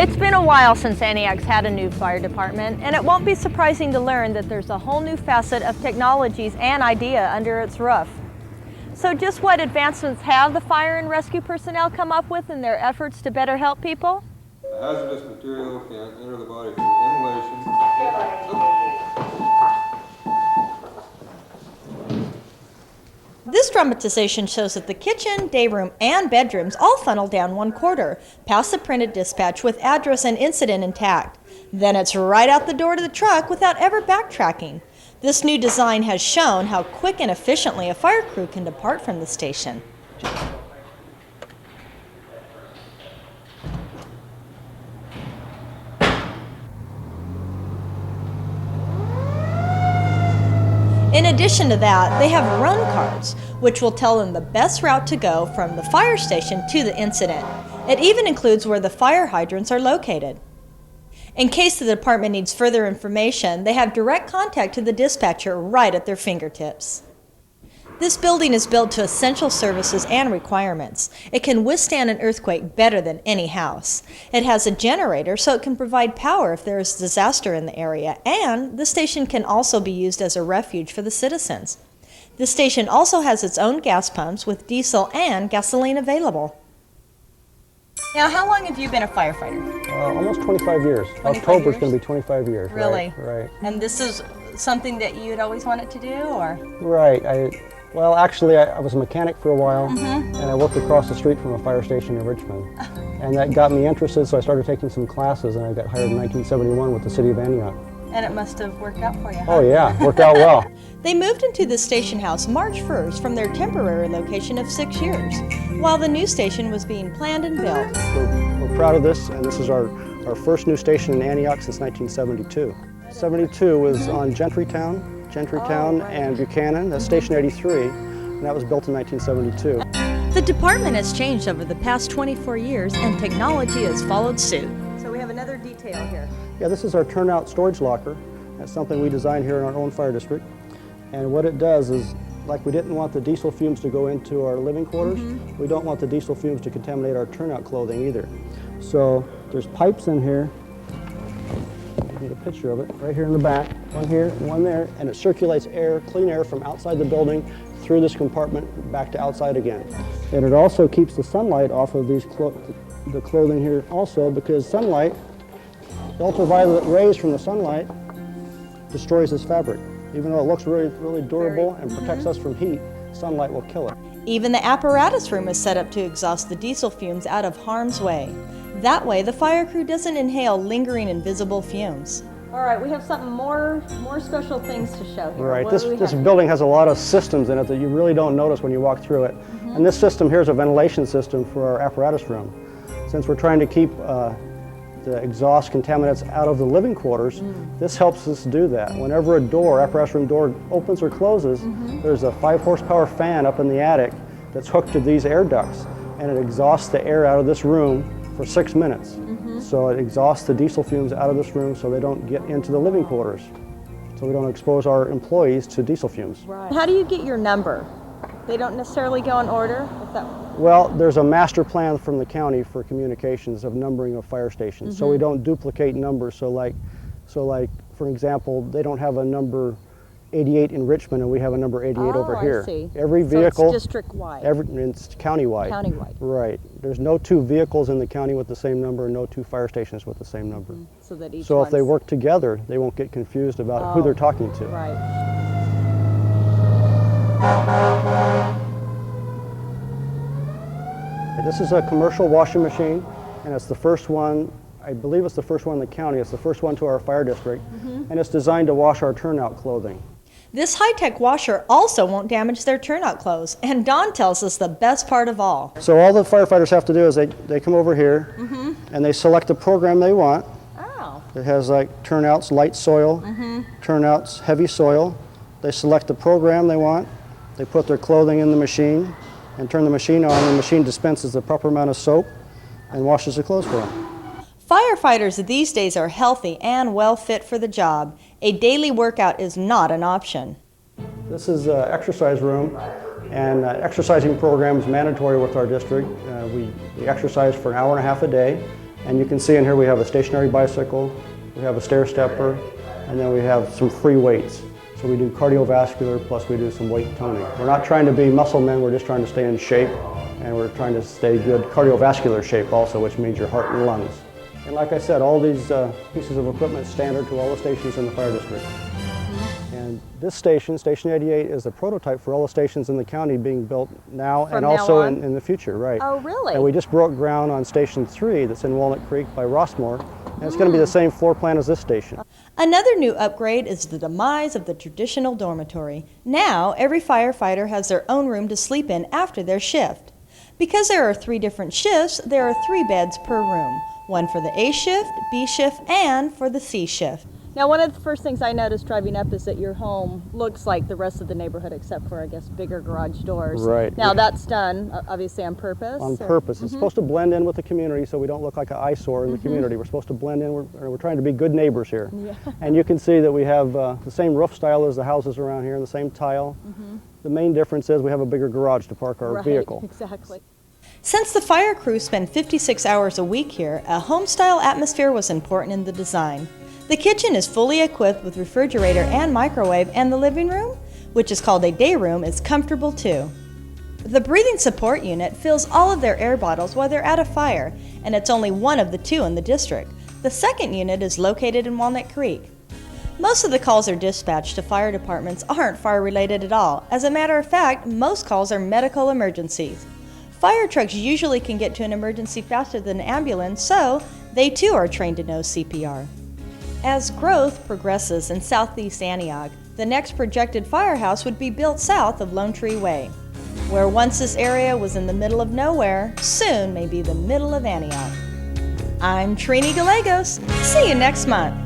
It's been a while since Antioch's had a new fire department, and it won't be surprising to learn that there's a whole new facet of technologies and idea under its roof. So just what advancements have the fire and rescue personnel come up with in their efforts to better help people? The hazardous material can enter the body through inhalation. This dramatization shows that the kitchen, day room, and bedrooms all funnel down 1/4, past the printed dispatch with address and incident intact. Then it's right out the door to the truck without ever backtracking. This new design has shown how quick and efficiently a fire crew can depart from the station. In addition to that, they have run cards, which will tell them the best route to go from the fire station to the incident. It even includes where the fire hydrants are located. In case the department needs further information, they have direct contact to the dispatcher right at their fingertips. This building is built to essential services and requirements. It can withstand an earthquake better than any house. It has a generator so it can provide power if there is disaster in the area, and the station can also be used as a refuge for the citizens. The station also has its own gas pumps with diesel and gasoline available. Now, how long have you been a firefighter? Almost 25 years. 25 October's years? going to be 25 years. Really? Right. And this is something that you'd always wanted to do, or? Right. Well, actually, I was a mechanic for a while, and I worked across the street from a fire station in Richmond. And that got me interested, so I started taking some classes, and I got hired in 1971 with the city of Antioch. And it must have worked out for you, huh? Oh yeah, worked out well. They moved into the station house March 1st from their temporary location of 6 years, while the new station was being planned and built. We're proud of this, and this is our first new station in Antioch since 1972. 72 was on Gentrytown and Buchanan. That's Station 83, and that was built in 1972. The department has changed over the past 24 years, and technology has followed suit. So we have another detail here. Yeah, this is our turnout storage locker. That's something we designed here in our own fire district. And what it does is, like we didn't want the diesel fumes to go into our living quarters, we don't want the diesel fumes to contaminate our turnout clothing either. So there's pipes in here. Get a picture of it right here in the back, one here and one there, and it circulates air, clean air from outside the building through this compartment back to outside again. And it also keeps the sunlight off of these the clothing here also, because sunlight, the ultraviolet rays from the sunlight destroys this fabric. Even though it looks really durable and protects us from heat, sunlight will kill it. Even the apparatus room is set up to exhaust the diesel fumes out of harm's way. That way, the fire crew doesn't inhale lingering invisible fumes. All right, we have something more special things to show here. Right, this building has a lot of systems in it that you really don't notice when you walk through it. And this system here is a ventilation system for our apparatus room. Since we're trying to keep the exhaust contaminants out of the living quarters, this helps us do that. Whenever a apparatus room door opens or closes, there's a 5 horsepower fan up in the attic that's hooked to these air ducts, and it exhausts the air out of this room for 6 minutes. So it exhausts the diesel fumes out of this room so they don't get into the living quarters, so we don't expose our employees to diesel fumes. Right. How do you get your number? They don't necessarily go in order? Well, there's a master plan from the county for communications of numbering of fire stations, so we don't duplicate numbers. So like, for example, they don't have a number 88 in Richmond and we have a number 88 over here. I see. Every vehicle, so it's district-wide. It's countywide. Countywide. Right. There's no 2 vehicles in the county with the same number, no 2 fire stations with the same number. So that each if they work together, they won't get confused about who they're talking to. Right. This is a commercial washing machine, and it's the first one, I believe it's the first one in the county. It's the first one to our fire district, and it's designed to wash our turnout clothing. This high-tech washer also won't damage their turnout clothes, and Don tells us the best part of all. So all the firefighters have to do is they come over here, and they select the program they want. Oh. It has like turnouts, light soil, turnouts, heavy soil. They select the program they want. They put their clothing in the machine and turn the machine on. The machine dispenses the proper amount of soap and washes the clothes for them. Firefighters these days are healthy and well fit for the job. A daily workout is not an option. This is an exercise room, and exercising program is mandatory with our district. We exercise for an hour and a half a day, And you can see in here we have a stationary bicycle, we have a stair stepper, and then we have some free weights. So we do cardiovascular, plus we do some weight toning. We're not trying to be muscle men, we're just trying to stay in shape, and we're trying to stay good cardiovascular shape also, which means your heart and lungs. And like I said, all these pieces of equipment standard to all the stations in the fire district. And this station, Station 88, is a prototype for all the stations in the county being built now From and now also on? in the future, right. Oh, really? And we just broke ground on Station 3 that's in Walnut Creek by Rossmore, and it's going to be the same floor plan as this station. Another new upgrade is the demise of the traditional dormitory. Now, every firefighter has their own room to sleep in after their shift. Because there are 3 different shifts, there are 3 beds per room. One for the A shift, B shift, and for the C shift. Now, one of the first things I noticed driving up is that your home looks like the rest of the neighborhood, except for, I guess, bigger garage doors. Right. Now, that's done, obviously, on purpose? On purpose. It's supposed to blend in with the community so we don't look like an eyesore in the community. We're supposed to blend in. We're trying to be good neighbors here. Yeah. And you can see that we have the same roof style as the houses around here, and the same tile. The main difference is we have a bigger garage to park our vehicle. Exactly. Since the fire crew spend 56 hours a week here, a home-style atmosphere was important in the design. The kitchen is fully equipped with refrigerator and microwave, and the living room, which is called a day room, is comfortable too. The breathing support unit fills all of their air bottles while they're at a fire, and it's only one of the 2 in the district. The second unit is located in Walnut Creek. Most of the calls are dispatched to fire departments aren't fire-related at all. As a matter of fact, most calls are medical emergencies. Fire trucks usually can get to an emergency faster than an ambulance, so they too are trained to know CPR. As growth progresses in southeast Antioch, the next projected firehouse would be built south of Lone Tree Way. Where once this area was in the middle of nowhere, soon may be the middle of Antioch. I'm Trine Gallegos. See you next month.